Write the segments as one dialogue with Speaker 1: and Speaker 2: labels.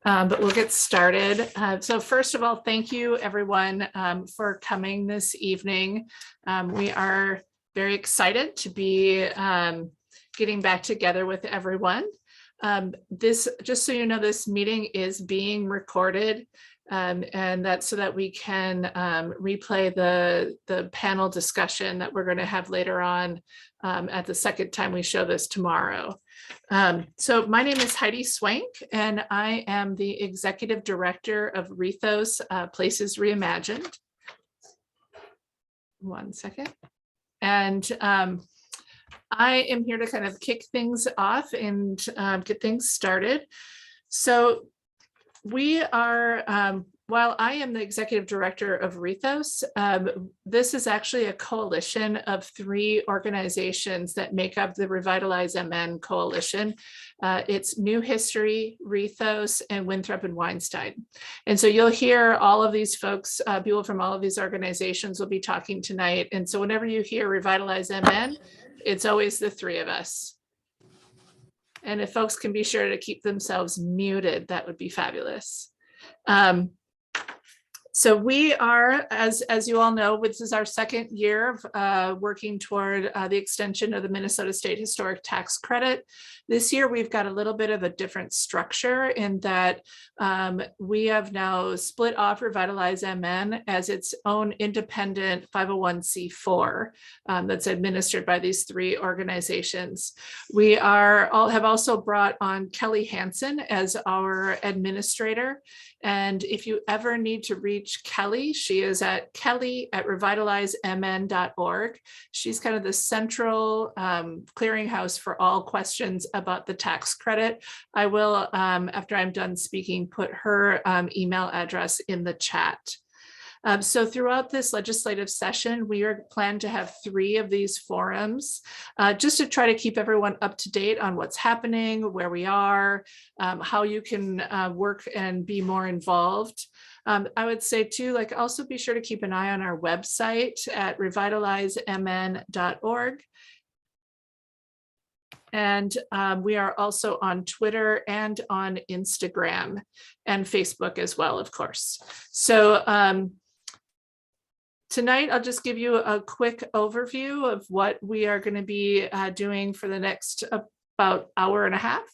Speaker 1: but we'll get started. So first of all, thank you everyone for coming this evening. We are very excited to be getting back together with everyone. This, just so you know, this meeting is being recorded, and that's so that we can replay the panel discussion that we're going to have later on at the second time we show this tomorrow. So my name is Heidi Swank, and I am the Executive Director of Rethos Places Reimagined. One second. And I am here to kind of kick things off and get things started. So we are, while I am the Executive Director of Rethos, this is actually a coalition of 3 organizations that make up the RevitalizeMN coalition. It's New History, Rethos, and Winthrop and Weinstein. And so you'll hear all of these folks, people from all of these organizations will be talking tonight. And so whenever you hear RevitalizeMN, it's always the 3 of us. And if folks can be sure to keep themselves muted, that would be fabulous. So we are, as you all know, this is our second year of working toward the extension of the Minnesota State Historic Tax Credit. This year, we've got a little bit of a different structure in that we have now split off RevitalizeMN as its own independent 501c4 that's administered by these 3 organizations. We have also brought on Kelly Hansen as our administrator. And if you ever need to reach Kelly, she is at kelly@revitalizemn.org. She's kind of the central clearinghouse for all questions about the tax credit. I will, after I'm done speaking, put her email address in the chat. So throughout this legislative session, we are planned to have 3 of these forums just to try to keep everyone up to date on what's happening, where we are, how you can work and be more involved. I would say too, also be sure to keep an eye on our website at revitalizemn.org. And we are also on Twitter and on Instagram and Facebook as well, of course. So tonight, I'll just give you a quick overview of what we are going to be doing for the next about hour and a half.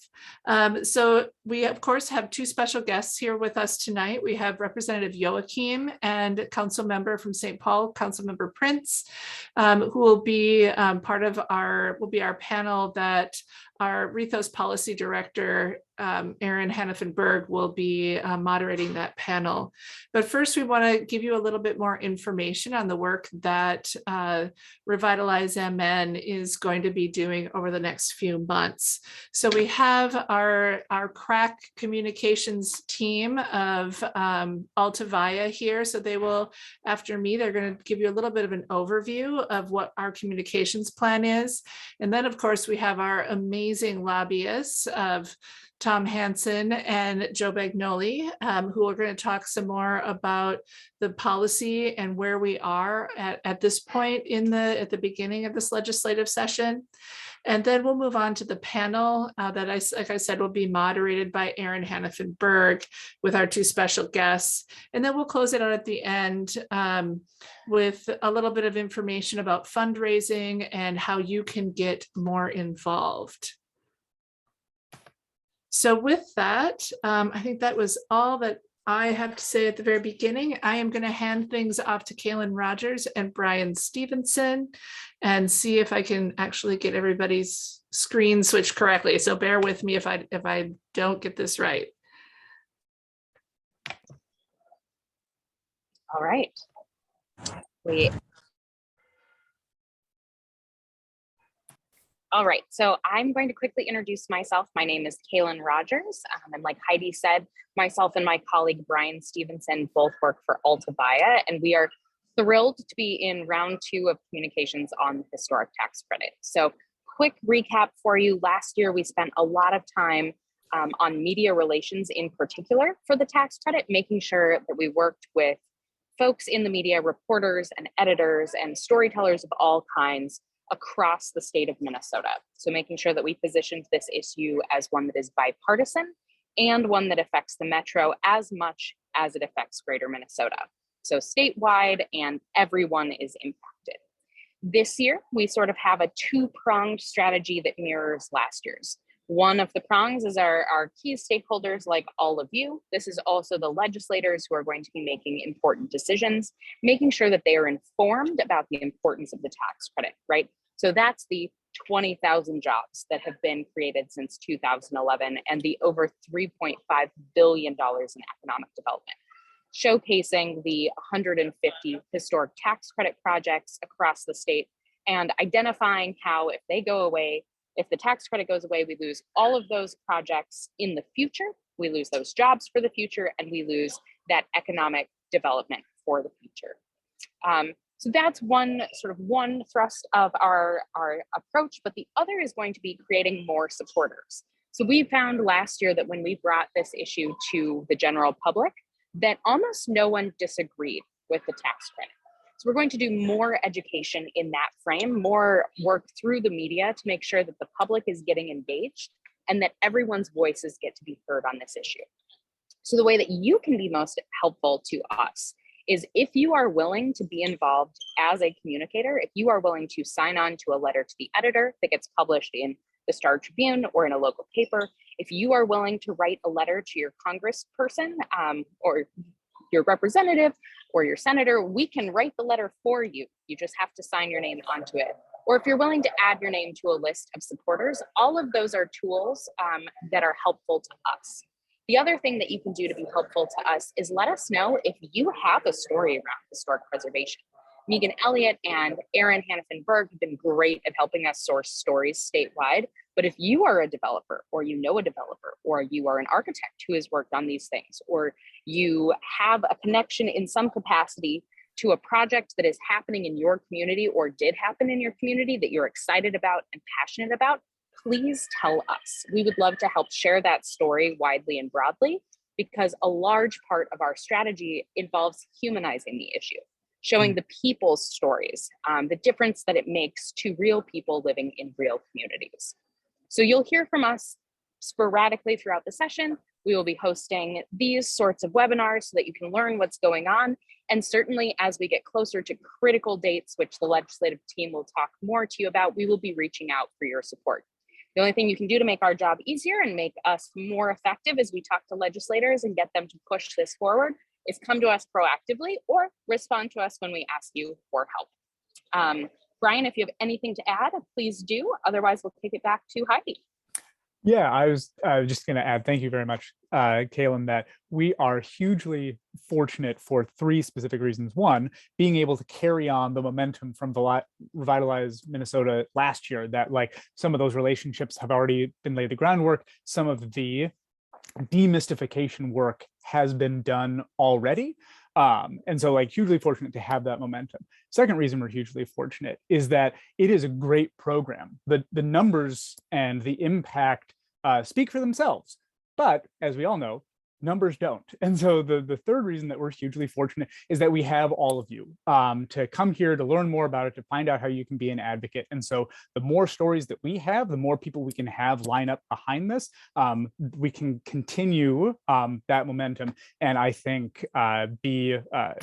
Speaker 1: So we, of course, have 2 special guests here with us tonight. We have Representative Youakim and Council Member from St. Paul, Councilmember Prince, who will be part of our panel that our Rethos Policy Director, Erin Hannafin-Berg, will be moderating that panel. But first, we want to give you a little bit more information on the work that RevitalizeMN is going to be doing over the next few months. So we have our crack communications team of Altavia here. So they will, after me, they're going to give you a little bit of an overview of what our communications plan is. And then, of course, we have our amazing lobbyists of Tom Hansen and Joe Bagnoli, who are going to talk some more about the policy and where we are at this point at the beginning of this legislative session. And then we'll move on to the panel that, like I said, will be moderated by Erin Hannafin-Berg with our 2 special guests. And then we'll close it out at the end with a little bit of information about fundraising and how you can get more involved. So with that, I think that was all that I have to say at the very beginning. I am going to hand things off to Kaylin Rogers and Brian Stevenson and see if I can actually get everybody's screen switched correctly. So bear with me if I don't get this right.
Speaker 2: All right. All right, so I'm going to quickly introduce myself. My name is Kaylin Rogers. And like Heidi said, myself and my colleague Brian Stevenson both work for Altavia, and we are thrilled to be in round 2 of communications on the historic tax credit. So quick recap for you. Last year, we spent a lot of time on media relations in particular for the tax credit, making sure that we worked with folks in the media, reporters and editors and storytellers of all kinds across the state of Minnesota. So making sure that we positioned this issue as one that is bipartisan and one that affects the Metro as much as it affects Greater Minnesota. So statewide, and everyone is impacted. This year, we sort of have a two-pronged strategy that mirrors last year's. One of the prongs is our key stakeholders like all of you. This is also the legislators who are going to be making important decisions, making sure that they are informed about the importance of the tax credit, right? So that's the 20,000 jobs that have been created since 2011 and the over $3.5 billion in economic development, showcasing the 150 historic tax credit projects across the state and identifying how if they go away, if the tax credit goes away, we lose all of those projects in the future, we lose those jobs for the future, and we lose that economic development for the future. So that's one thrust of our approach, but the other is going to be creating more supporters. So we found last year that when we brought this issue to the general public, that almost no one disagreed with the tax credit. So we're going to do more education in that frame, more work through the media to make sure that the public is getting engaged and that everyone's voices get to be heard on this issue. So the way that you can be most helpful to us is if you are willing to be involved as a communicator, if you are willing to sign on to a letter to the editor that gets published in the Star Tribune or in a local paper, if you are willing to write a letter to your congressperson or your representative or your senator, we can write the letter for you. You just have to sign your name onto it. Or if you're willing to add your name to a list of supporters, all of those are tools that are helpful to us. The other thing that you can do to be helpful to us is let us know if you have a story around historic preservation. Megan Elliott and Aaron Hannafin-Berg have been great at helping us source stories statewide. But if you are a developer, or you know a developer, or you are an architect who has worked on these things, or you have a connection in some capacity to a project that is happening in your community or did happen in your community that you're excited about and passionate about, please tell us. We would love to help share that story widely and broadly, because a large part of our strategy involves humanizing the issue, showing the people's stories, the difference that it makes to real people living in real communities. So you'll hear from us sporadically throughout the session. We will be hosting these sorts of webinars so that you can learn what's going on. And certainly as we get closer to critical dates, which the legislative team will talk more to you about, we will be reaching out for your support. The only thing you can do to make our job easier and make us more effective as we talk to legislators and get them to push this forward is come to us proactively or respond to us when we ask you for help. Brian, if you have anything to add, please do. Otherwise, we'll kick it back to Heidi.
Speaker 3: Yeah, I was just going to add, thank you very much, Kaylin, that we are hugely fortunate for three specific reasons. One, being able to carry on the momentum from the Revitalize Minnesota last year, that like some of those relationships have already been laid the groundwork. Some of the demystification work has been done already. And so like hugely fortunate to have that momentum. Second reason we're hugely fortunate is that it is a great program. The numbers and the impact speak for themselves, but as we all know, numbers don't. And so the third reason that we're hugely fortunate is that we have all of you to come here to learn more about it, to find out how you can be an advocate. And so the more stories that we have, the more people we can have line up behind this, we can continue that momentum and I think be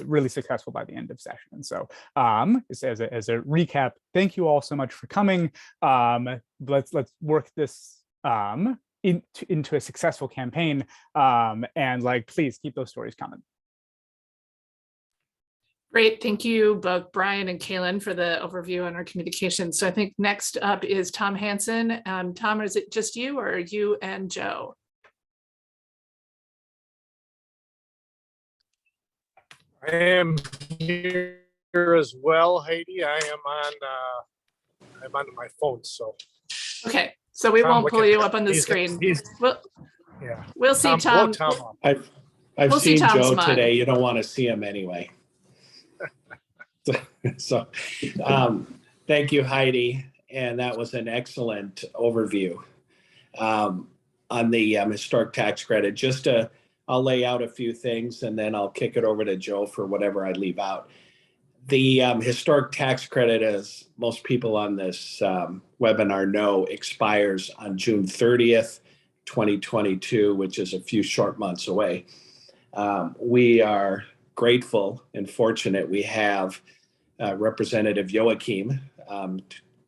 Speaker 3: really successful by the end of session. And so as a recap, thank you all so much for coming. Let's work this into a successful campaign, and like please keep those stories coming.
Speaker 1: Great, thank you both Brian and Kaylin for the overview on our communications. So I think next up is Tom Hansen. Tom, is it just you or you and Joe?
Speaker 4: I am here as well, Heidi. I am on I'm on my phone, so
Speaker 1: okay. So we won't pull you up on the screen. We'll see Tom.
Speaker 5: I've seen Joe today. You don't want to see him anyway. So thank you, Heidi. And that was an excellent overview on the historic tax credit. I'll lay out a few things and then I'll kick it over to Joe for whatever I leave out. The historic tax credit, as most people on this webinar know, expires on June 30th, 2022, which is a few short months away. We are grateful and fortunate we have Representative Youakim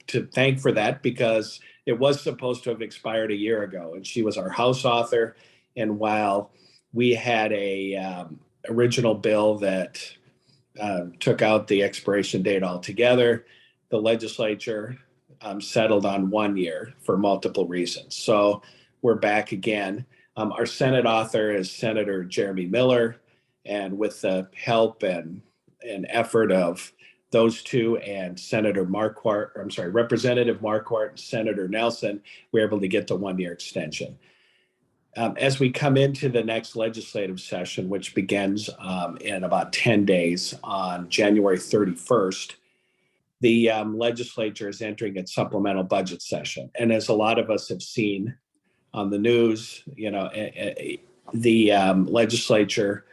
Speaker 5: to thank for that, because it was supposed to have expired a year ago, and she was our House author. And while we had a original bill that took out the expiration date altogether, the legislature settled on 1 year for multiple reasons. So we're back again. Our Senate author is Senator Jeremy Miller, and with the help and effort of those two and Representative Marquardt and Senator Nelson, we're able to get the 1 year extension. As we come into the next legislative session, which begins in about 10 days on January 31st, the legislature is entering its supplemental budget session. And as a lot of us have seen on the news, the legislature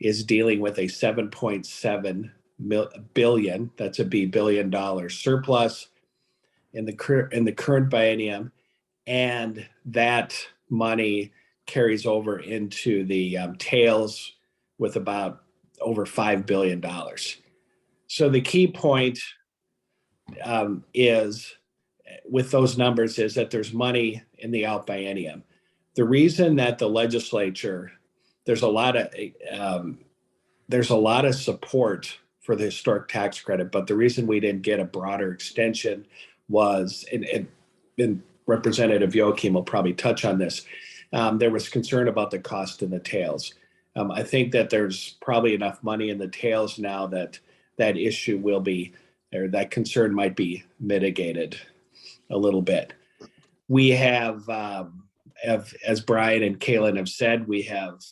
Speaker 5: is dealing with a $7.7 billion, that's a $1 billion surplus in the current biennium, and that money carries over into the tails with about over $5 billion. So the key point is with those numbers is that there's money in the out biennium. The reason that the legislature, there's a lot of support for the historic tax credit, but the reason we didn't get a broader extension was, and Representative Youakim will probably touch on this, there was concern about the cost in the tails. I think that there's probably enough money in the tails now that that issue will be, or that concern might be mitigated a little bit. We have, as Brian and Kaylin have said, we have,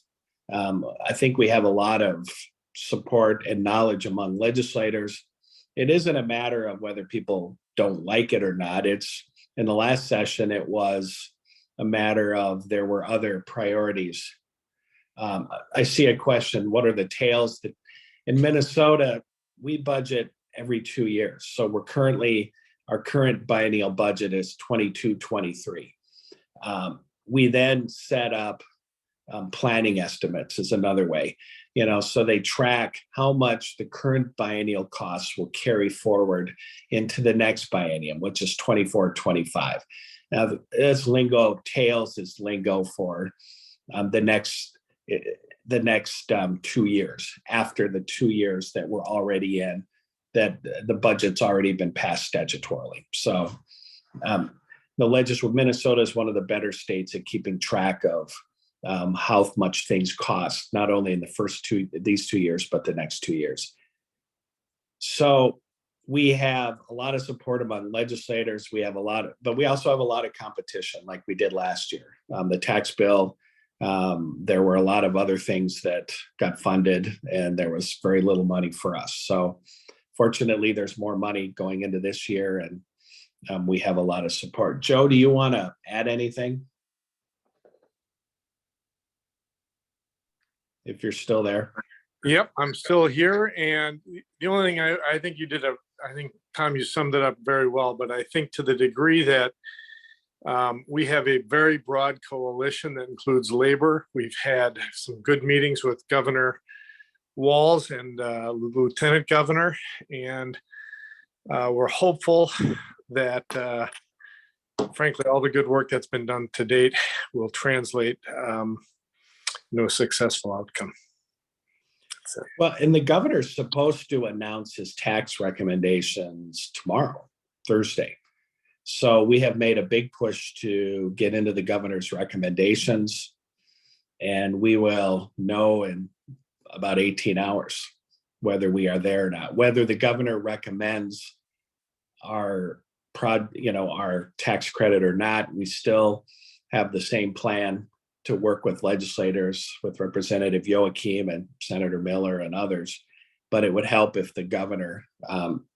Speaker 5: I think we have a lot of support and knowledge among legislators. It isn't a matter of whether people don't like it or not. It's, in the last session, it was a matter of there were other priorities. I see a question, what are the tails? That in Minnesota, we budget every 2 years. So we're currently, our current biennial budget is 22-23. We then set up planning estimates is another way, so they track how much the current biennial costs will carry forward into the next biennium, which is 24-25. Now, this lingo, tails is lingo for the next 2 years, after the 2 years that we're already in, that the budget's already been passed statutorily. So the legislature, Minnesota is one of the better states at keeping track of how much things cost, not only in the these 2 years, but the next 2 years. So we have a lot of support among legislators. But we also have a lot of competition, like we did last year. The tax bill, there were a lot of other things that got funded, and there was very little money for us. So fortunately, there's more money going into this year, and we have a lot of support. Joe, do you want to add anything? If you're still there.
Speaker 4: Yep, I'm still here. And the only thing I think you did, I think, Tom, you summed it up very well, but I think to the degree that we have a very broad coalition that includes labor. We've had some good meetings with Governor Walz and Lieutenant Governor, and we're hopeful that, frankly, all the good work that's been done to date will translate a successful outcome.
Speaker 5: Well, and the governor's supposed to announce his tax recommendations tomorrow, Thursday. So we have made a big push to get into the governor's recommendations, and we will know in about 18 hours whether we are there or not. Whether the governor recommends our tax credit or not, we still have the same plan to work with legislators, with Representative Youakim and Senator Miller and others. But it would help if the governor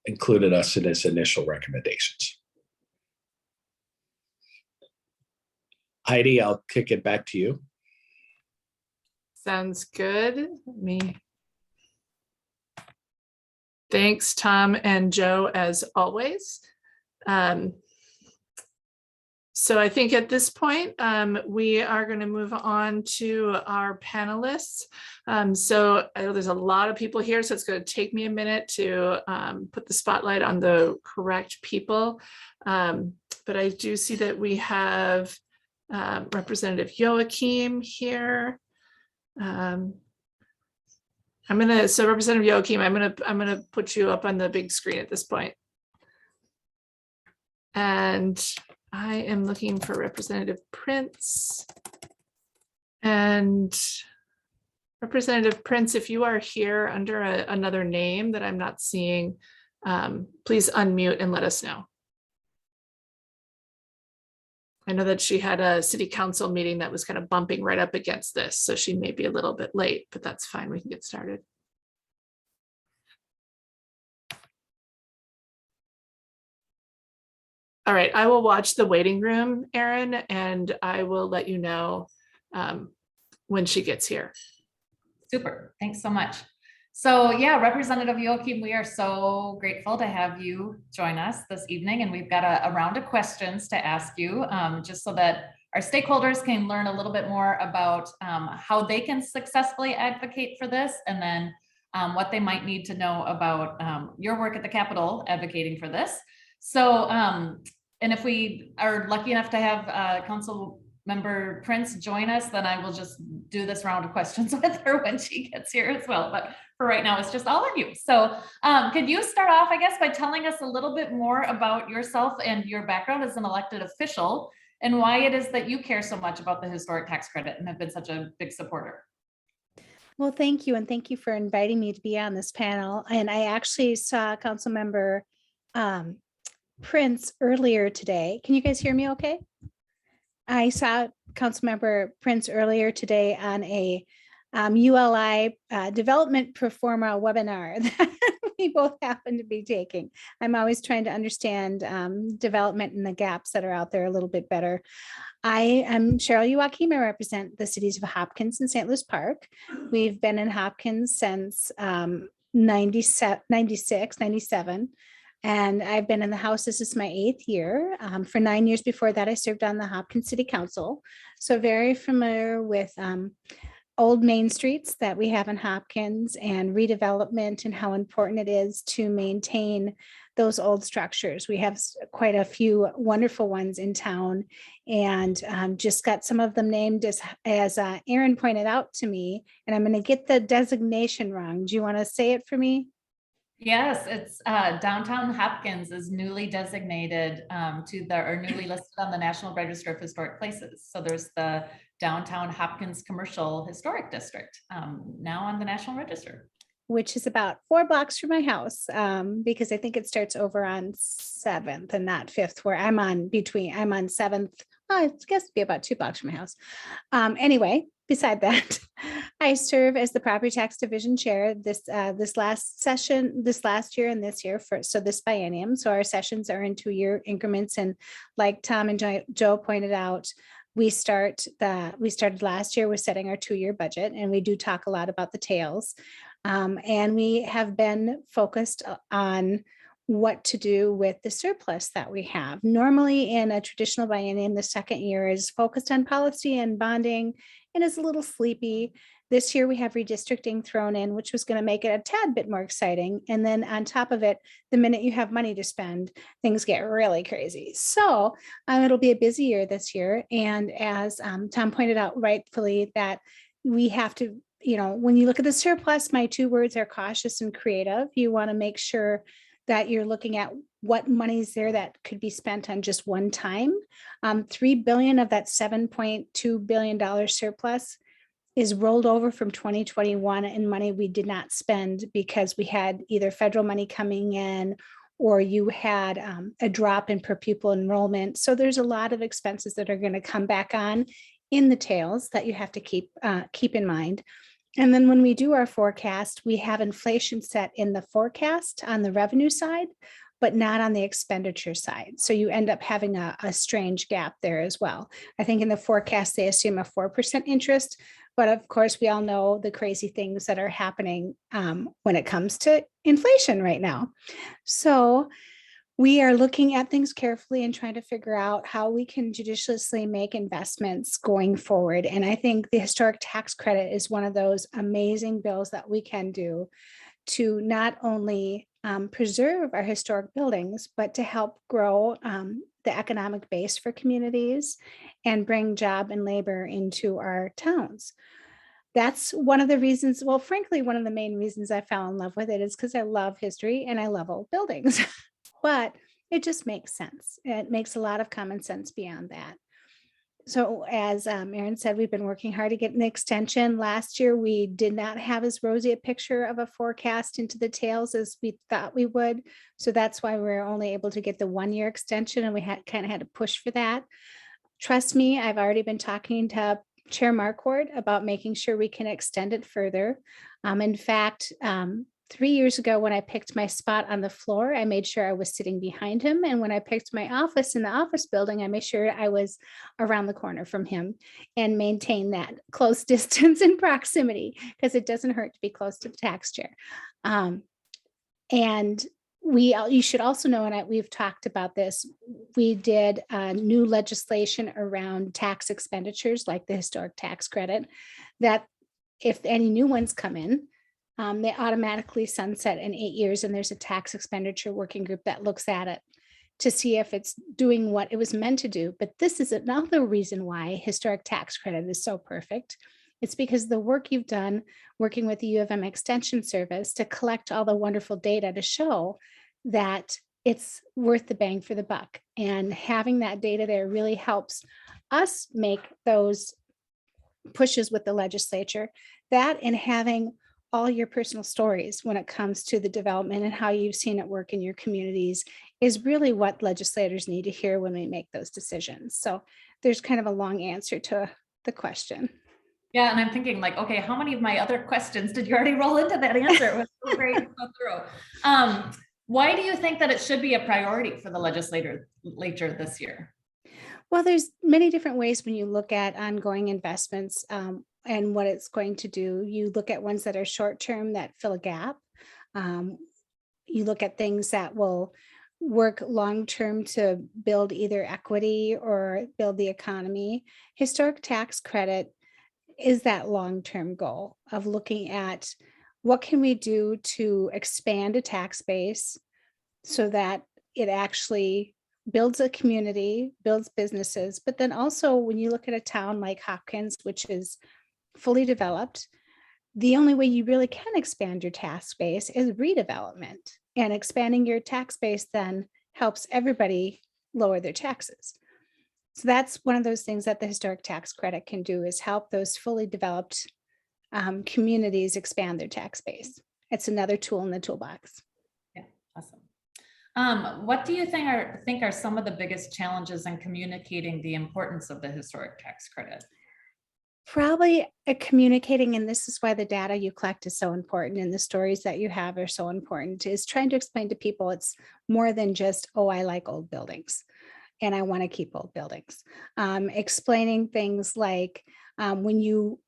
Speaker 5: included us in his initial recommendations. Heidi, I'll kick it back to you.
Speaker 1: Sounds good. Thanks, Tom and Joe, as always. So I think at this point, we are going to move on to our panelists. So I know there's a lot of people here, so it's going to take me a minute to put the spotlight on the correct people. But I do see that we have Representative Youakim here. So Representative Youakim, I'm gonna put you up on the big screen at this point. And I am looking for Representative Prince. And Representative Prince, if you are here under another name that I'm not seeing, please unmute and let us know. I know that she had a city council meeting that was kind of bumping right up against this, so she may be a little bit late, but that's fine. We can get started. All right, I will watch the waiting room, Erin, and I will let you know when she gets here.
Speaker 6: Super, thanks so much. So yeah, Representative Youakim, we are so grateful to have you join us this evening, and we've got a round of questions to ask you, just so that our stakeholders can learn a little bit more about how they can successfully advocate for this, and then what they might need to know about your work at the Capitol advocating for this. So, and if we are lucky enough to have Council Member Prince join us, then I will just do this round of questions with her when she gets here as well. But for right now, it's just all of you. So could you start off, I guess, by telling us a little bit more about yourself and your background as an elected official, and why it is that you care so much about the historic tax credit and have been such a big supporter?
Speaker 7: Well, thank you. And thank you for inviting me to be on this panel. And I actually saw Council Member Prince earlier today. Can you guys hear me okay? I saw Councilmember Prince earlier today on a ULI development performa webinar that we both happen to be taking. I'm always trying to understand development and the gaps that are out there a little bit better. I am Cheryl Youakim. I represent the cities of Hopkins and St. Louis Park. We've been in Hopkins since 96, 97. And I've been in the House, this is my 8th year. For 9 years before that, I served on the Hopkins City Council. So very familiar with old main streets that we have in Hopkins and redevelopment and how important it is to maintain those old structures. We have quite a few wonderful ones in town, and just got some of them named as Erin pointed out to me, and I'm going to get the designation wrong. Do you want to say it for me?
Speaker 6: Yes, it's downtown Hopkins is newly designated or newly listed on the National Register of Historic Places. So there's the downtown Hopkins Commercial Historic District now on the National Register.
Speaker 7: Which is about 4 blocks from my house, because I think it starts over on 7th and not 5th, where I'm on 7th. I guess it'd be about 2 blocks from my house. Anyway, beside that, I serve as the Property Tax Division Chair this last year and this year so this biennium. So our sessions are in 2-year increments, and like Tom and Joe pointed out, we started last year with setting our 2-year budget, and we do talk a lot about the tails. And we have been focused on what to do with the surplus that we have. Normally in a traditional biennium, the second year is focused on policy and bonding and is a little sleepy. This year we have redistricting thrown in, which was going to make it a tad bit more exciting. And then on top of it, the minute you have money to spend, things get really crazy. So it'll be a busy year this year. And as Tom pointed out rightfully, that we have to, when you look at the surplus, my 2 words are cautious and creative. You want to make sure that you're looking at what money's there that could be spent on just one time. $3 billion of that $7.2 billion surplus is rolled over from 2021 and money we did not spend because we had either federal money coming in or you had a drop in per pupil enrollment. So there's a lot of expenses that are going to come back on in the tails that you have to keep in mind. And then when we do our forecast, we have inflation set in the forecast on the revenue side, but not on the expenditure side. So you end up having a strange gap there as well. I think in the forecast, they assume a 4% interest, but of course we all know the crazy things that are happening when it comes to inflation right now. So we are looking at things carefully and trying to figure out how we can judiciously make investments going forward. And I think the historic tax credit is one of those amazing bills that we can do to not only preserve our historic buildings, but to help grow the economic base for communities and bring job and labor into our towns. That's one of the reasons, well, frankly, one of the main reasons I fell in love with it is because I love history and I love old buildings. But it just makes sense. It makes a lot of common sense beyond that. So as Erin said, we've been working hard to get an extension. Last year, we did not have as rosy a picture of a forecast into the tails as we thought we would. So that's why we're only able to get the 1-year extension, and we kind of had to push for that. Trust me, I've already been talking to Chair Marquardt about making sure we can extend it further. In fact, 3 years ago, when I picked my spot on the floor, I made sure I was sitting behind him. And when I picked my office in the office building, I made sure I was around the corner from him and maintain that close distance and proximity, because it doesn't hurt to be close to the tax chair. And you should also know, and we've talked about this, we did new legislation around tax expenditures like the historic tax credit, that if any new ones come in, they automatically sunset in 8 years, and there's a tax expenditure working group that looks at it to see if it's doing what it was meant to do. But this is another reason why historic tax credit is so perfect. It's because the work you've done working with the U of M Extension Service to collect all the wonderful data to show that it's worth the bang for the buck. And having that data there really helps us make those pushes with the legislature. That, and having all your personal stories when it comes to the development and how you've seen it work in your communities, is really what legislators need to hear when we make those decisions. So there's kind of a long answer to the question.
Speaker 6: Yeah, and I'm thinking like, okay, how many of my other questions did you already roll into that answer? It was so great, so thorough. Why do you think that it should be a priority for the legislature this year?
Speaker 7: Well, there's many different ways when you look at ongoing investments and what it's going to do. You look at ones that are short-term that fill a gap. You look at things that will work long-term to build either equity or build the economy. Historic tax credit is that long-term goal of looking at what can we do to expand a tax base so that it actually builds a community, builds businesses. But then also when you look at a town like Hopkins, which is fully developed, the only way you really can expand your tax base is redevelopment. And expanding your tax base then helps everybody lower their taxes. So that's one of those things that the historic tax credit can do, is help those fully developed communities expand their tax base. It's another tool in the toolbox.
Speaker 6: Yeah, awesome. What do you think are some of the biggest challenges in communicating the importance of the historic tax credit?
Speaker 7: Probably communicating, and this is why the data you collect is so important and the stories that you have are so important, is trying to explain to people it's more than just, oh, I like old buildings and I want to keep old buildings. Explaining things like when you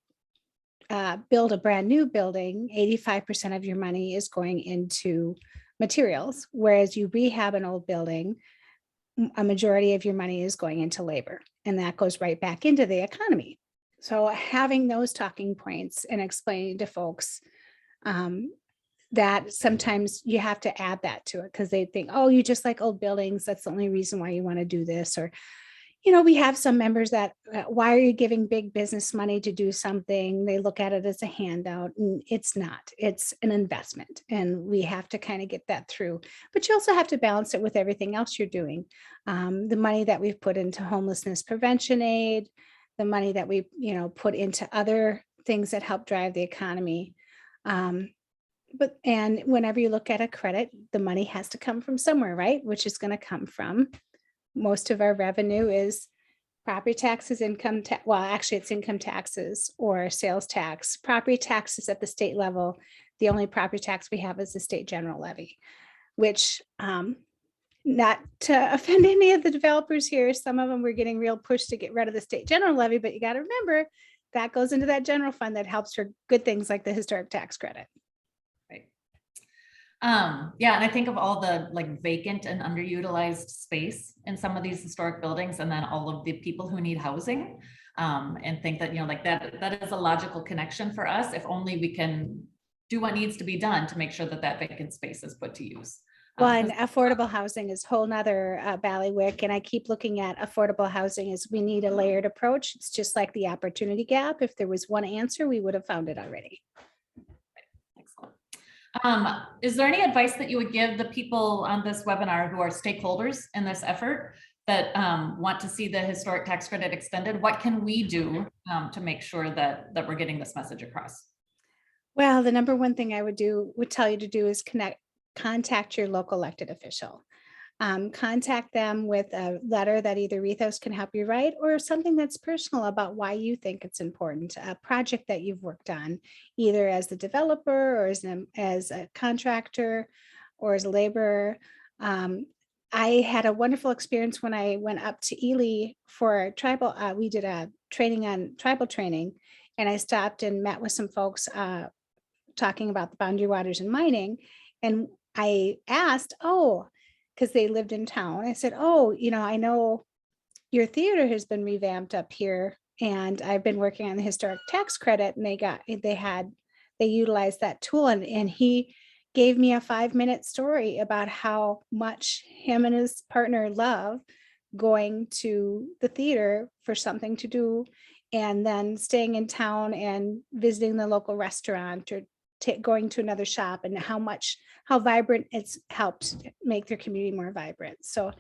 Speaker 7: build a brand new building, 85% of your money is going into materials, whereas you rehab an old building, a majority of your money is going into labor, and that goes right back into the economy. So having those talking points and explaining to folks that sometimes you have to add that to it, because they think, oh, you just like old buildings, that's the only reason why you want to do this. Or, you know, we have some members that, why are you giving big business money to do something? They look at it as a handout, and it's not, it's an investment. And we have to kind of get that through, but you also have to balance it with everything else you're doing. The money that we've put into homelessness prevention aid, the money that we, put into other things that help drive the economy. And whenever you look at a credit, the money has to come from somewhere, right? Which is going to come from, most of our revenue is property taxes, income tax. Well, actually it's income taxes or sales tax. Property taxes at the state level, the only property tax we have is the state general levy, which, not to offend any of the developers here, some of them were getting real push to get rid of the state general levy, but you got to remember that goes into that general fund that helps for good things like the historic tax credit.
Speaker 6: Right. Yeah, and I think of all the like vacant and underutilized space in some of these historic buildings, and then all of the people who need housing. And think that, you know, like that is a logical connection for us, if only we can do what needs to be done to make sure that that vacant space is put to use.
Speaker 7: Well, and affordable housing is whole nother ballywick, and I keep looking at affordable housing as we need a layered approach. It's just like the opportunity gap. If there was one answer, we would have found it already.
Speaker 6: Excellent. Is there any advice that you would give the people on this webinar who are stakeholders in this effort that want to see the historic tax credit extended? What can we do to make sure that we're getting this message across?
Speaker 7: Well, the number one thing I would tell you to do is contact your local elected official. Contact them with a letter that either Rethos can help you write, or something that's personal about why you think it's important, a project that you've worked on, either as the developer or as a contractor or as a laborer. I had a wonderful experience when I went up to Ely for tribal, we did a training on tribal training, and I stopped and met with some folks talking about the boundary waters and mining. And I asked, because they lived in town, I said, you know, I know your theater has been revamped up here, and I've been working on the historic tax credit, and they utilized that tool, and he gave me a 5-minute story about how much him and his partner love going to the theater for something to do, and then staying in town and visiting the local restaurant, or going to another shop, and how vibrant it's helped make their community more vibrant. So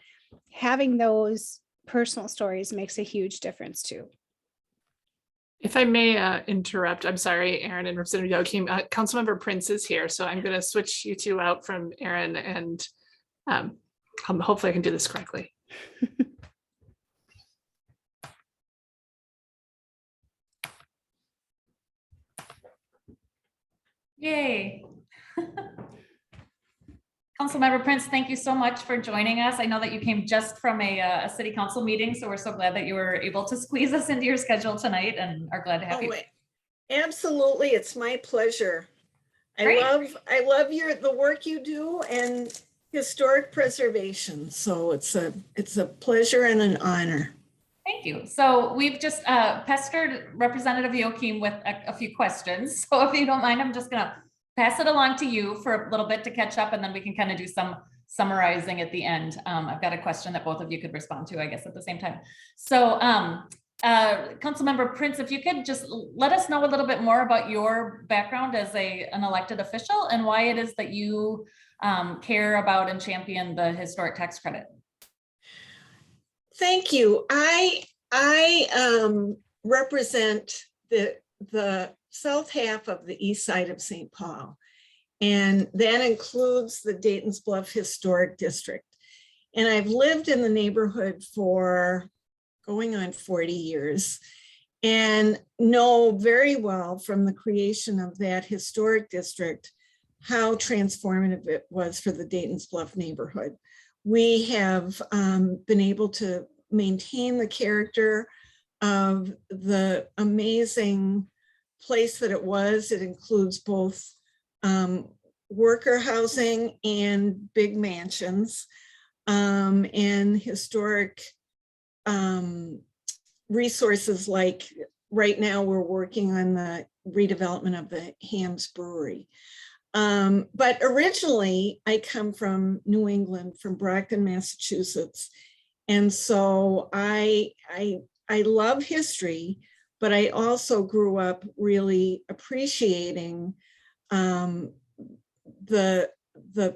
Speaker 7: having those personal stories makes a huge difference too.
Speaker 1: If I may interrupt, I'm sorry, Aaron and Representative Youakim, Councilmember Prince is here, so I'm going to switch you two out from Aaron, and hopefully I can do this correctly.
Speaker 6: Yay. Councilmember Prince, thank you so much for joining us. I know that you came just from a city council meeting, so we're so glad that you were able to squeeze us into your schedule tonight, and are glad to have you.
Speaker 8: Absolutely, it's my pleasure.
Speaker 6: Great.
Speaker 8: I love the work you do and historic preservation. So it's a pleasure and an honor.
Speaker 6: Thank you. So we've just pestered Representative Youakim with a few questions. So if you don't mind, I'm just going to pass it along to you for a little bit to catch up, and then we can kind of do some summarizing at the end. I've got a question that both of you could respond to, I guess, at the same time. So Councilmember Prince, if you could just let us know a little bit more about your background as an elected official, and why it is that you care about and champion the historic tax credit.
Speaker 8: Thank you. I represent the south half of the east side of St. Paul, and that includes the Dayton's Bluff Historic District. And I've lived in the neighborhood for going on 40 years, and know very well from the creation of that historic district how transformative it was for the Dayton's Bluff neighborhood. We have been able to maintain the character of the amazing place that it was. It includes both worker housing and big mansions, and historic resources, like right now we're working on the redevelopment of the Hams Brewery. But originally I come from New England, from Brockton, Massachusetts. And so I love history, but I also grew up really appreciating the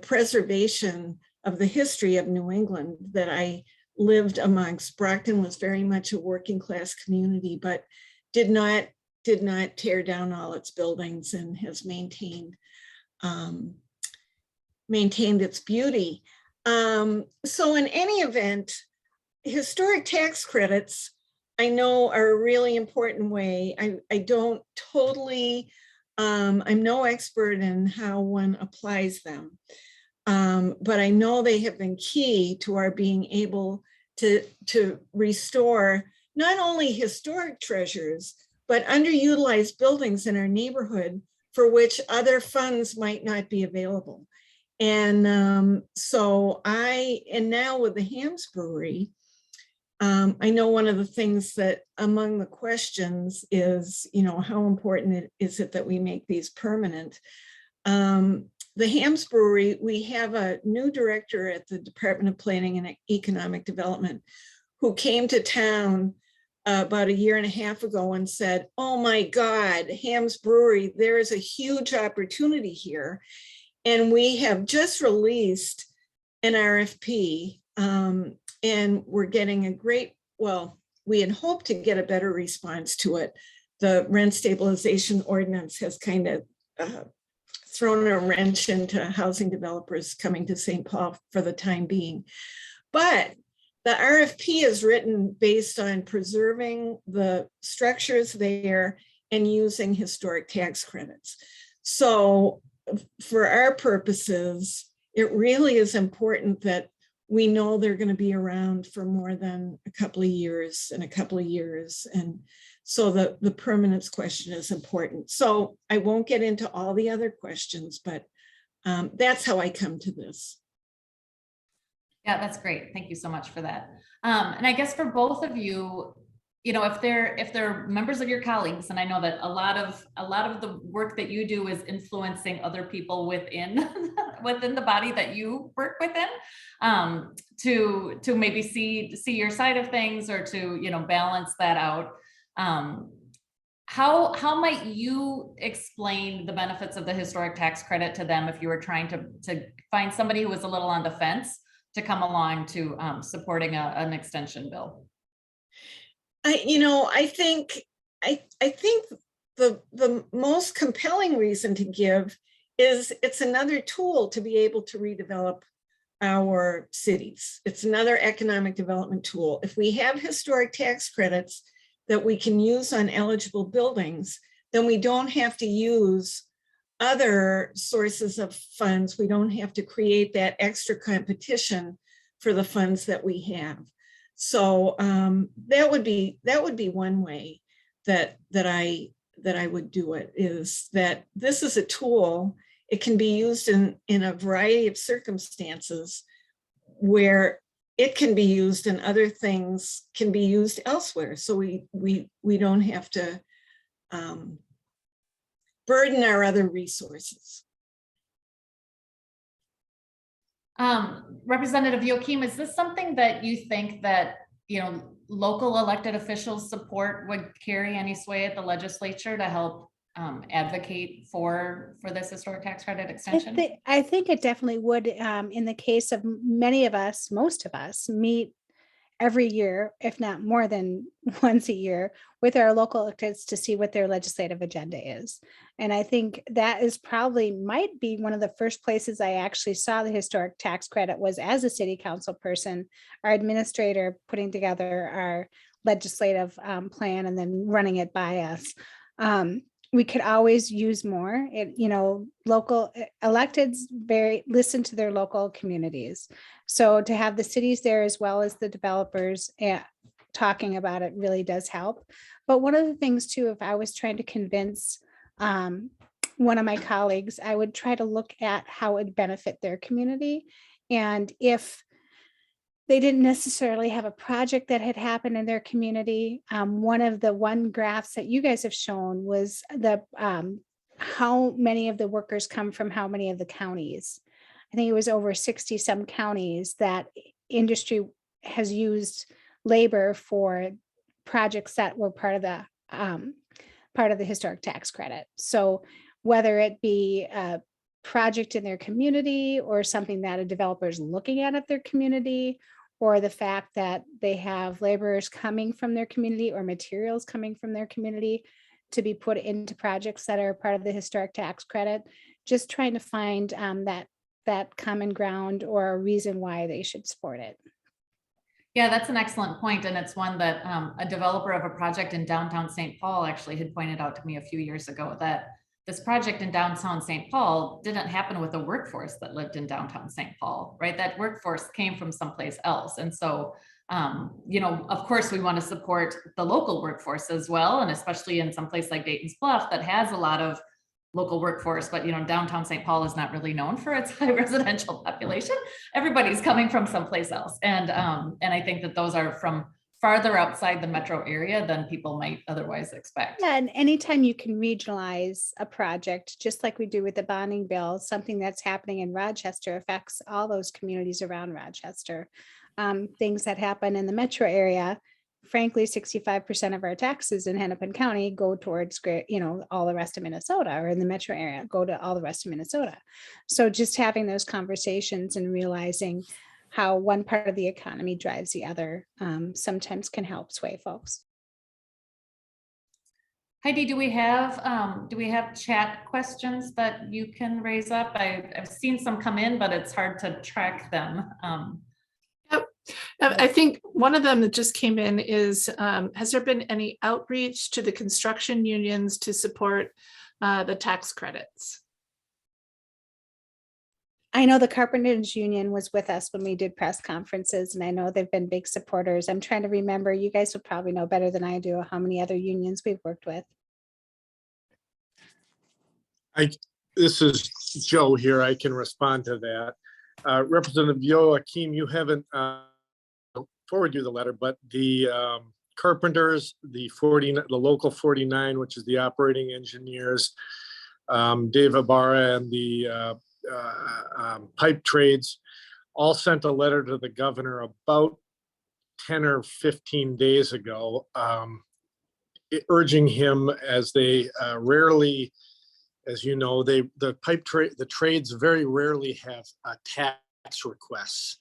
Speaker 8: preservation of the history of New England that I lived amongst. Brockton was very much a working class community, but did not tear down all its buildings, and has maintained its beauty. So in any event, historic tax credits, I know, are a really important way. I don't totally, I'm no expert in how one applies them, but I know they have been key to our being able to restore not only historic treasures, but underutilized buildings in our neighborhood for which other funds might not be available. And and now with the Hams Brewery, I know one of the things that among the questions is, how important is it that we make these permanent? The Hams Brewery, we have a new director at the Department of Planning and Economic Development who came to town about a year and a half ago and said, oh my God, Hams Brewery, there is a huge opportunity here. And we have just released an RFP and we're getting a great, well, we had hoped to get a better response to it. The rent stabilization ordinance has kind of thrown a wrench into housing developers coming to St. Paul for the time being. But the RFP is written based on preserving the structures there and using historic tax credits. So for our purposes, it really is important that we know they're going to be around for more than a couple of years and a couple of years. And so the permanence question is important. So I won't get into all the other questions, but that's how I come to this.
Speaker 6: Yeah, that's great. Thank you so much for that. And I guess for both of you, if they're members of your colleagues, and I know that a lot of the work that you do is influencing other people within the body that you work within, to maybe see your side of things, or to balance that out. How might you explain the benefits of the historic tax credit to them if you were trying to find somebody who was a little on the fence to come along to supporting an extension bill?
Speaker 8: I think the most compelling reason to give is it's another tool to be able to redevelop our cities. It's another economic development tool. If we have historic tax credits that we can use on eligible buildings, then we don't have to use other sources of funds. We don't have to create that extra competition for the funds that we have. So that would be one way that I would do it, is that this is a tool. It can be used in a variety of circumstances where it can be used and other things can be used elsewhere. So we don't have to burden our other resources.
Speaker 6: Representative Youakim, is this something that you think that local elected officials support would carry any sway at the legislature to help advocate for this historic tax credit extension?
Speaker 7: I think it definitely would. In the case of many of us, most of us meet every year, if not more than once a year, with our local electeds to see what their legislative agenda is. And I think that is might be one of the first places I actually saw the historic tax credit was as a city council person, our administrator putting together our legislative plan and then running it by us. We could always use more. Local electeds listen to their local communities. So to have the cities there as well as the developers talking about it really does help. But one of the things too, if I was trying to convince one of my colleagues, I would try to look at how it would benefit their community. And if they didn't necessarily have a project that had happened in their community, one graphs that you guys have shown was how many of the workers come from how many of the counties. I think it was over 60 some counties that industry has used labor for projects that were part of the historic tax credit. So whether it be a project in their community or something that a developer is looking at their community, or the fact that they have laborers coming from their community or materials coming from their community to be put into projects that are part of the historic tax credit, just trying to find that common ground or a reason why they should support it.
Speaker 6: Yeah, that's an excellent point. And it's one that a developer of a project in downtown St. Paul actually had pointed out to me a few years ago, that this project in downtown St. Paul didn't happen with a workforce that lived in downtown St. Paul, right? That workforce came from someplace else. And so, of course, we want to support the local workforce as well. And especially in some place like Dayton's Bluff that has a lot of local workforce, but downtown St. Paul is not really known for its high residential population. Everybody's coming from someplace else. And I think that those are from farther outside the metro area than people might otherwise expect.
Speaker 7: Yeah, and anytime you can regionalize a project, just like we do with the bonding bill, something that's happening in Rochester affects all those communities around Rochester. Things that happen in the metro area, frankly, 65% of our taxes in Hennepin County go towards, all the rest of Minnesota, or in the metro area, go to all the rest of Minnesota. So just having those conversations and realizing how one part of the economy drives the other sometimes can help sway folks.
Speaker 6: Heidi, do we have chat questions that you can raise up? I've seen some come in, but it's hard to track them.
Speaker 1: Yep. I think one of them that just came in is, has there been any outreach to the construction unions to support the tax credits?
Speaker 7: I know the Carpenters Union was with us when we did press conferences, and I know they've been big supporters. I'm trying to remember, you guys will probably know better than I do how many other unions we've worked with.
Speaker 4: This is Joe here. I can respond to that. Representative Youakim, you haven't forwarded you the letter, but the carpenters, the local 49, which is the operating engineers, Dave Ibarra, and the pipe trades, all sent a letter to the governor about 10 or 15 days ago, urging him, as they rarely, as you know, the trades very rarely have tax requests.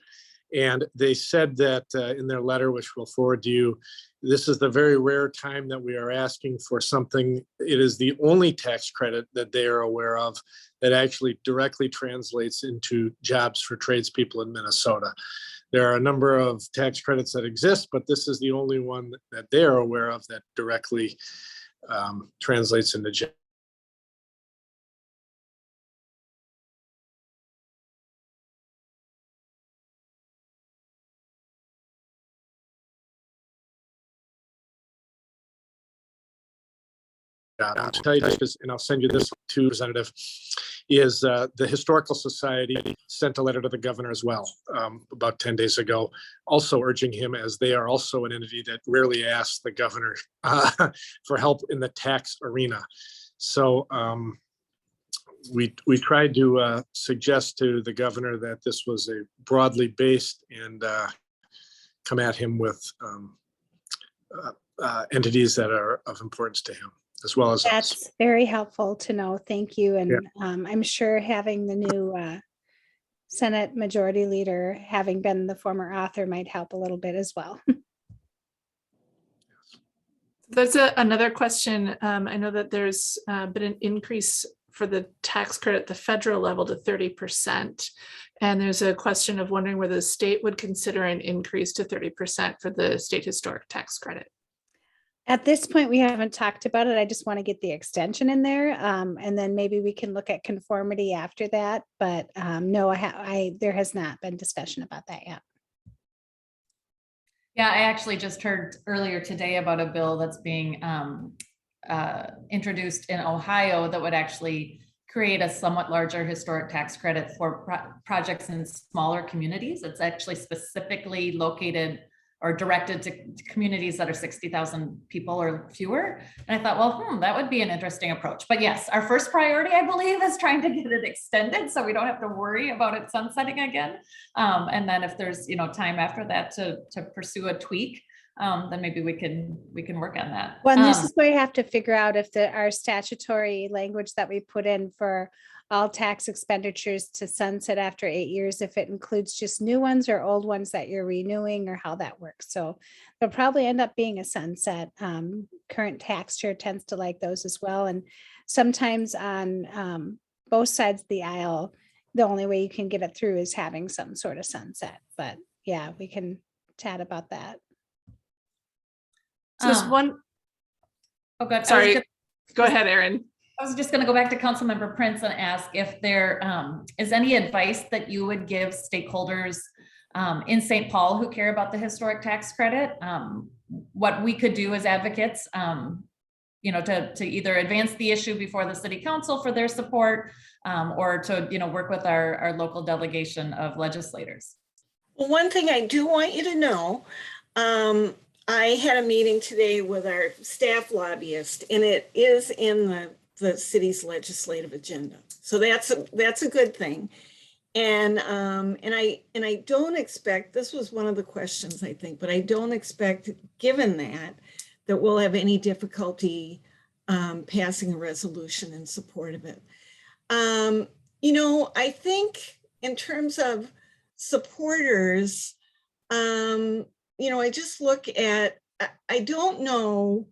Speaker 4: And they said that in their letter, which we'll forward to you, this is the very rare time that we are asking for something. It is the only tax credit that they are aware of that actually directly translates into jobs for tradespeople in Minnesota. There are a number of tax credits that exist, but this is the only one that they are aware of that directly translates into jobs. I'll tell you this, and I'll send you this to Representative, is the Historical Society sent a letter to the governor as well about 10 days ago, also urging him, as they are also an entity that rarely asks the governor for help in the tax arena. So we tried to suggest to the governor that this was a broadly based, and come at him with entities that are of importance to him, as well as
Speaker 7: That's
Speaker 4: us.
Speaker 7: very helpful to know. Thank you. And
Speaker 4: Yeah.
Speaker 7: I'm sure having the new Senate Majority Leader, having been the former author, might help a little bit as well.
Speaker 1: There's another question. I know that there's been an increase for the tax credit at the federal level to 30%. And there's a question of wondering whether the state would consider an increase to 30% for the state historic tax credit.
Speaker 7: At this point, we haven't talked about it. I just want to get the extension in there. And then maybe we can look at conformity after that. But no, there has not been discussion about that yet.
Speaker 6: Yeah, I actually just heard earlier today about a bill that's being introduced in Ohio that would actually create a somewhat larger historic tax credit for projects in smaller communities. It's actually specifically located or directed to communities that are 60,000 people or fewer. And I thought, well, that would be an interesting approach. But yes, our first priority, I believe, is trying to get it extended so we don't have to worry about it sunsetting again. And then if there's time after that to pursue a tweak, then maybe we can work on that.
Speaker 7: Well, and this is where you have to figure out if our statutory language that we put in for all tax expenditures to sunset after 8 years, if it includes just new ones or old ones that you're renewing, or how that works. So there'll probably end up being a sunset. Current tax chair tends to like those as well. And sometimes on both sides of the aisle, the only way you can get it through is having some sort of sunset. But yeah, we can chat about that.
Speaker 1: So there's one.
Speaker 6: Oh, God.
Speaker 1: Sorry, go ahead, Erin.
Speaker 6: I was just going to go back to Councilmember Prince and ask if there is any advice that you would give stakeholders in St. Paul who care about the historic tax credit, what we could do as advocates to either advance the issue before the city council for their support, or to, work with our local delegation of legislators.
Speaker 8: Well, one thing I do want you to know, I had a meeting today with our staff lobbyist, and it is in the city's legislative agenda. So that's a good thing. And I don't expect, this was one of the questions, I think, but I don't expect, given that we'll have any difficulty passing a resolution in support of it. I think in terms of supporters, I just look at, I don't know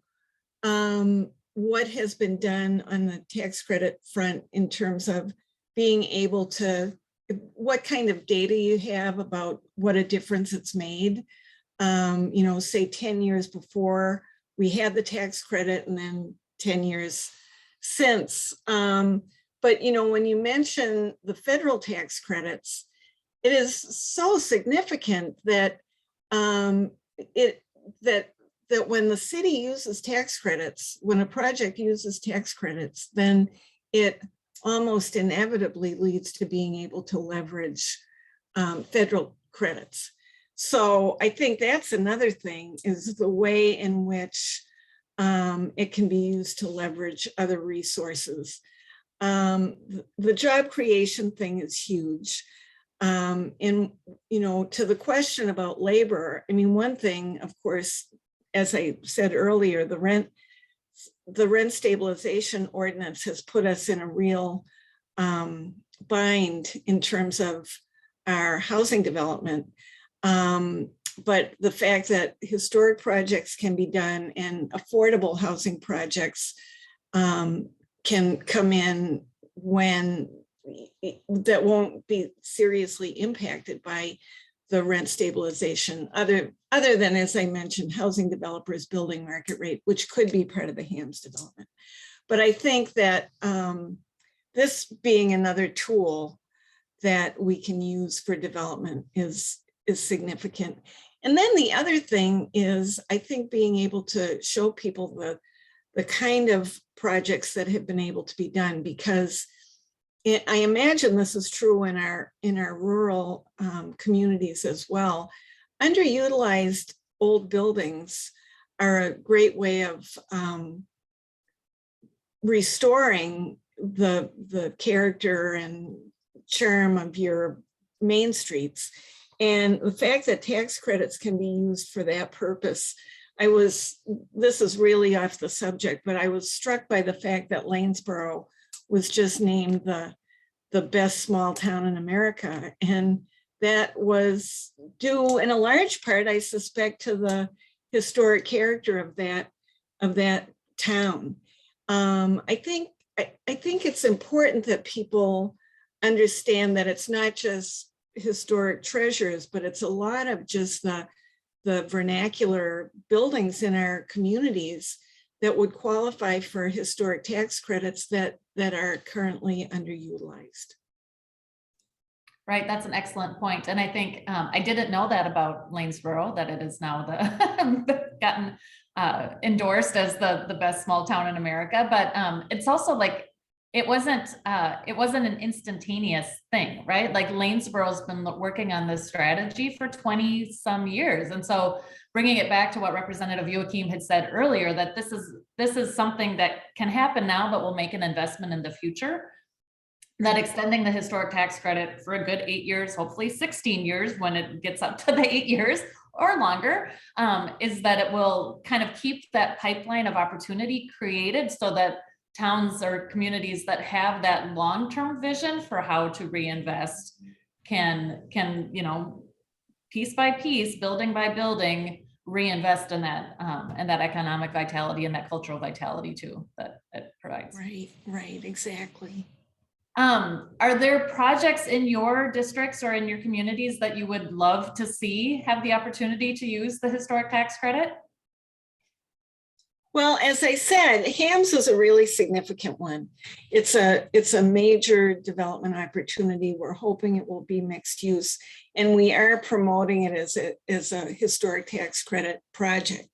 Speaker 8: what has been done on the tax credit front in terms of being able to, what kind of data you have about what a difference it's made. Say 10 years before we had the tax credit, and then 10 years since. But when you mention the federal tax credits, it is so significant that that when the city uses tax credits, when a project uses tax credits, then it almost inevitably leads to being able to leverage federal credits. So I think that's another thing, is the way in which it can be used to leverage other resources. The job creation thing is huge. And, to the question about labor, I mean, one thing, of course, as I said earlier, the rent stabilization ordinance has put us in a real bind in terms of our housing development. But the fact that historic projects can be done and affordable housing projects can come in when that won't be seriously impacted by the rent stabilization, other than, as I mentioned, housing developers building market rate, which could be part of the HAMS development. But I think that this being another tool that we can use for development is significant. And then the other thing is, I think, being able to show people the kind of projects that have been able to be done, because I imagine this is true in our rural communities as well. Underutilized old buildings are a great way of restoring the character and charm of your main streets. And the fact that tax credits can be used for that purpose, this is really off the subject, but I was struck by the fact that Lanesboro was just named the best small town in America. And that was due in a large part, I suspect, to the historic character of that town. I think it's important that people understand that it's not just historic treasures, but it's a lot of just the vernacular buildings in our communities that would qualify for historic tax credits that are currently underutilized.
Speaker 6: Right, that's an excellent point. And I think I didn't know that about Lanesboro, that it is now gotten endorsed as the best small town in America. But it's also like, it wasn't an instantaneous thing, right? Like Lanesboro's been working on this strategy for 20 some years. And so bringing it back to what Representative Youakim had said earlier, that this is something that can happen now, but will make an investment in the future. That extending the historic tax credit for a good 8 years, hopefully 16 years when it gets up to the 8 years or longer, is that it will kind of keep that pipeline of opportunity created so that towns or communities that have that long-term vision for how to reinvest can piece by piece, building by building, reinvest in that economic vitality and that cultural vitality too that it provides.
Speaker 8: Right, exactly.
Speaker 6: Are there projects in your districts or in your communities that you would love to see have the opportunity to use the historic tax credit?
Speaker 8: Well, as I said, HAMS is a really significant one. It's a major development opportunity. We're hoping it will be mixed use, and we are promoting it as a historic tax credit project.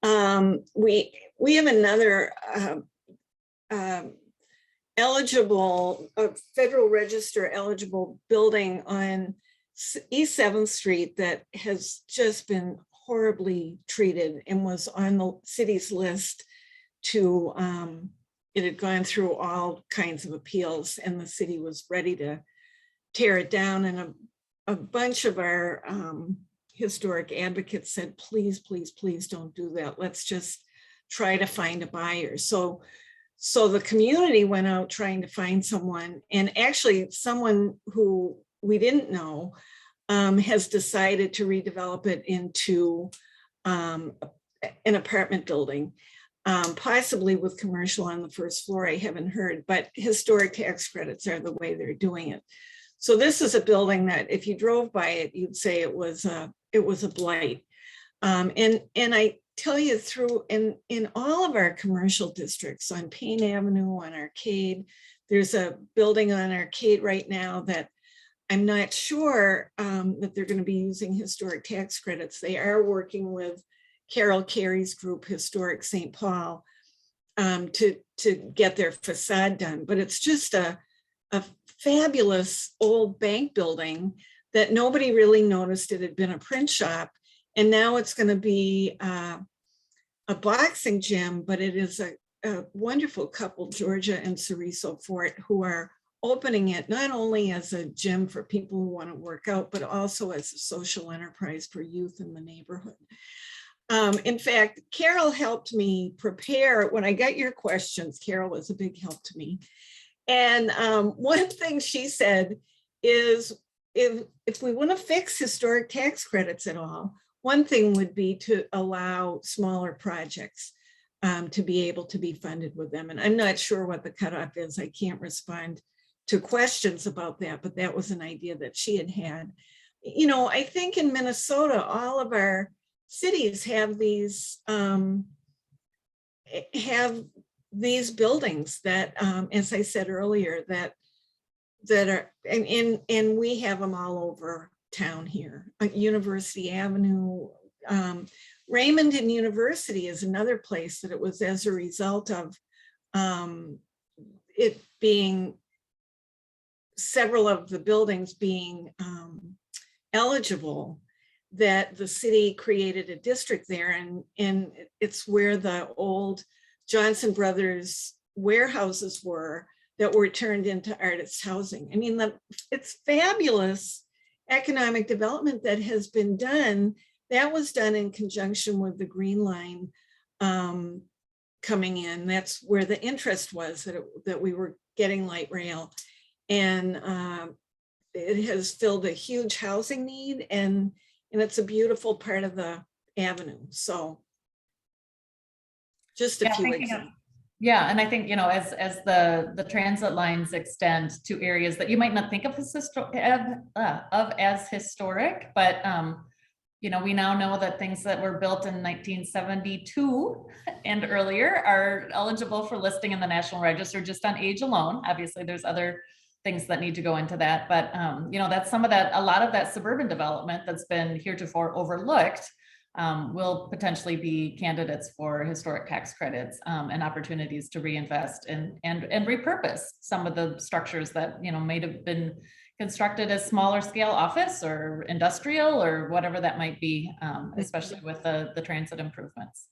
Speaker 8: We have another eligible, Federal Register eligible building on East 7th Street that has just been horribly treated and was on the city's list to, it had gone through all kinds of appeals and the city was ready to tear it down. And a bunch of our historic advocates said, please, please, please don't do that. Let's just try to find a buyer. So the community went out trying to find someone, and actually someone who we didn't know has decided to redevelop it into an apartment building, possibly with commercial on the first floor. I haven't heard, but historic tax credits are the way they're doing it. So this is a building that if you drove by it, you'd say it was a blight. And I tell you, through in all of our commercial districts, on Payne Avenue, on Arcade, there's a building on Arcade right now that I'm not sure that they're going to be using historic tax credits. They are working with Carol Carey's group, Historic St. Paul, to get their facade done. But it's just a fabulous old bank building that nobody really noticed it had been a print shop. And now it's going to be a boxing gym, but it is a wonderful couple, Georgia and Ceriso Fort, who are opening it not only as a gym for people who want to work out, but also as a social enterprise for youth in the neighborhood. In fact, Carol helped me prepare. When I got your questions, Carol was a big help to me. And one thing she said is, if we want to fix historic tax credits at all, one thing would be to allow smaller projects to be able to be funded with them. And I'm not sure what the cutoff is. I can't respond to questions about that, but that was an idea that she had had. You know, I think in Minnesota, all of our cities have these buildings that, as I said earlier, that are, and we have them all over town here. University Avenue, Raymond and University is another place that it was as a result of it being, several of the buildings being eligible, that the city created a district there, and it's where the old Johnson Brothers warehouses were that were turned into artist housing. I mean, it's fabulous economic development that has been done. That was done in conjunction with the Green Line coming in. That's where the interest was, that we were getting light rail. And it has filled a huge housing need, and it's a beautiful part of the avenue. So just a few examples.
Speaker 6: Yeah, and I think, you know, as the transit lines extend to areas that you might not think of as historic, but you know, we now know that things that were built in 1972 and earlier are eligible for listing in the National Register just on age alone. Obviously, there's other things that need to go into that, but you know, that's some of that, a lot of that suburban development that's been heretofore overlooked will potentially be candidates for historic tax credits and opportunities to reinvest and repurpose some of the structures that, you know, may have been constructed as smaller scale office or industrial or whatever that might be, especially with the transit improvements.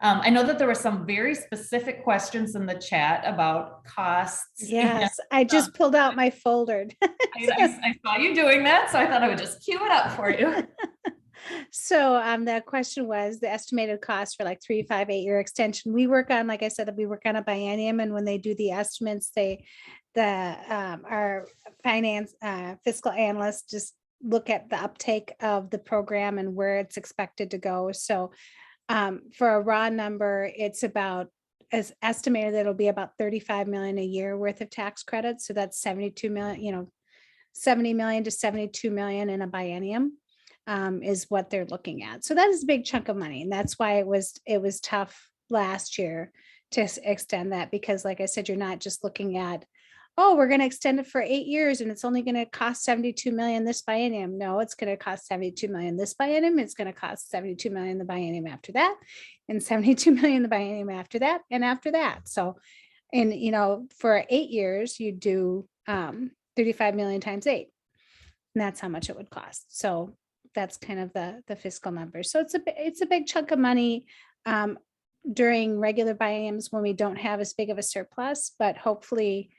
Speaker 6: I know that there were some very specific questions in the chat about costs.
Speaker 7: Yes, I just pulled out my folder.
Speaker 6: I saw you doing that, so I thought I would just cue it up for you.
Speaker 7: So the question was the estimated cost for like 3, 5, 8 year extension. We work on, like I said, we work on a biennium, and when they do the estimates, our finance fiscal analysts just look at the uptake of the program and where it's expected to go. So for a raw number, it's about, as estimated, that it'll be about 35 million a year worth of tax credits. So that's 72 million, you know, 70 million to 72 million in a biennium. Is what they're looking at. So that is a big chunk of money. And that's why it was tough last year to extend that, because like I said, you're not just looking at oh, we're going to extend it for 8 years and it's only going to cost 72 million this biennium. No, it's going to cost 72 million this biennium. It's going to cost 72 million the biennium after that, and 72 million the biennium after that, and after that. So, and for 8 years, you do 35 million times 8. And that's how much it would cost. So that's kind of the fiscal number. So it's a big chunk of money during regular bienniums when we don't have as big of a surplus, but hopefully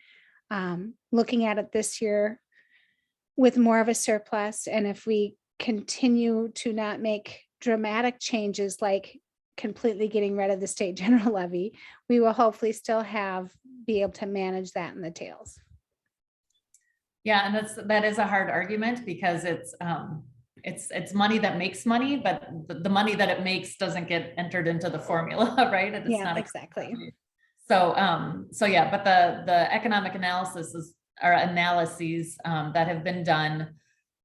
Speaker 7: looking at it this year with more of a surplus. And if we continue to not make dramatic changes like completely getting rid of the state general levy, we will hopefully still be able to manage that in the tails.
Speaker 6: Yeah, and that is a hard argument because it's money that makes money, but the money that it makes doesn't get entered into the formula, right? And it's not
Speaker 7: exactly.
Speaker 6: So yeah, but the economic analyses that have been done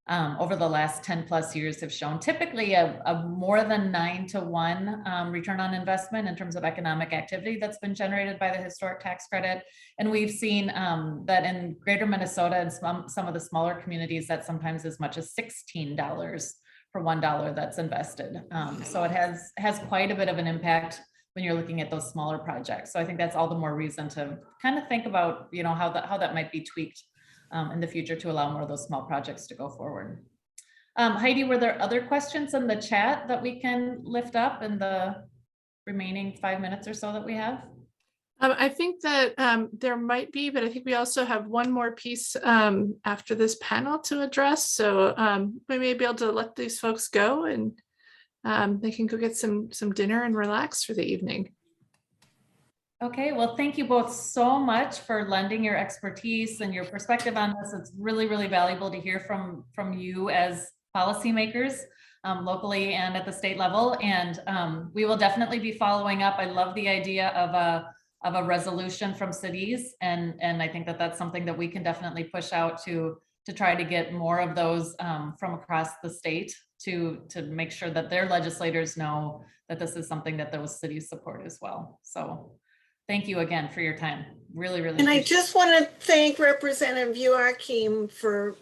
Speaker 6: over the last 10 plus years have shown typically a more than 9-to-1 return on investment in terms of economic activity that's been generated by the historic tax credit. And we've seen that in greater Minnesota and some of the smaller communities, that sometimes as much as $16 for $1 that's invested. So it has quite a bit of an impact when you're looking at those smaller projects. So I think that's all the more reason to kind of think about, how that might be tweaked in the future to allow more of those small projects to go forward. Heidi, were there other questions in the chat that we can lift up in the remaining 5 minutes or so that we have?
Speaker 1: I think that there might be, but I think we also have one more piece after this panel to address. So we may be able to let these folks go and they can go get some dinner and relax for the evening.
Speaker 6: Okay, well, thank you both so much for lending your expertise and your perspective on this. It's really, really valuable to hear from you as policymakers locally and at the state level. And we will definitely be following up. I love the idea of a resolution from cities. And I think that that's something that we can definitely push out to try to get more of those from across the state to make sure that their legislators know that this is something that those cities support as well. So thank you again for your time. Really, really.
Speaker 8: And I just want to thank Representative Youakim for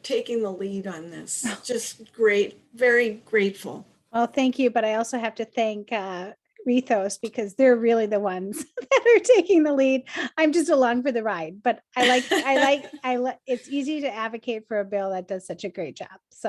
Speaker 8: taking the lead on this. Just great, very grateful.
Speaker 7: Well, thank you. But I also have to thank Rethos because they're really the ones that are taking the lead. I'm just along for the ride, but I like, it's easy to advocate for a bill that does such a great job. So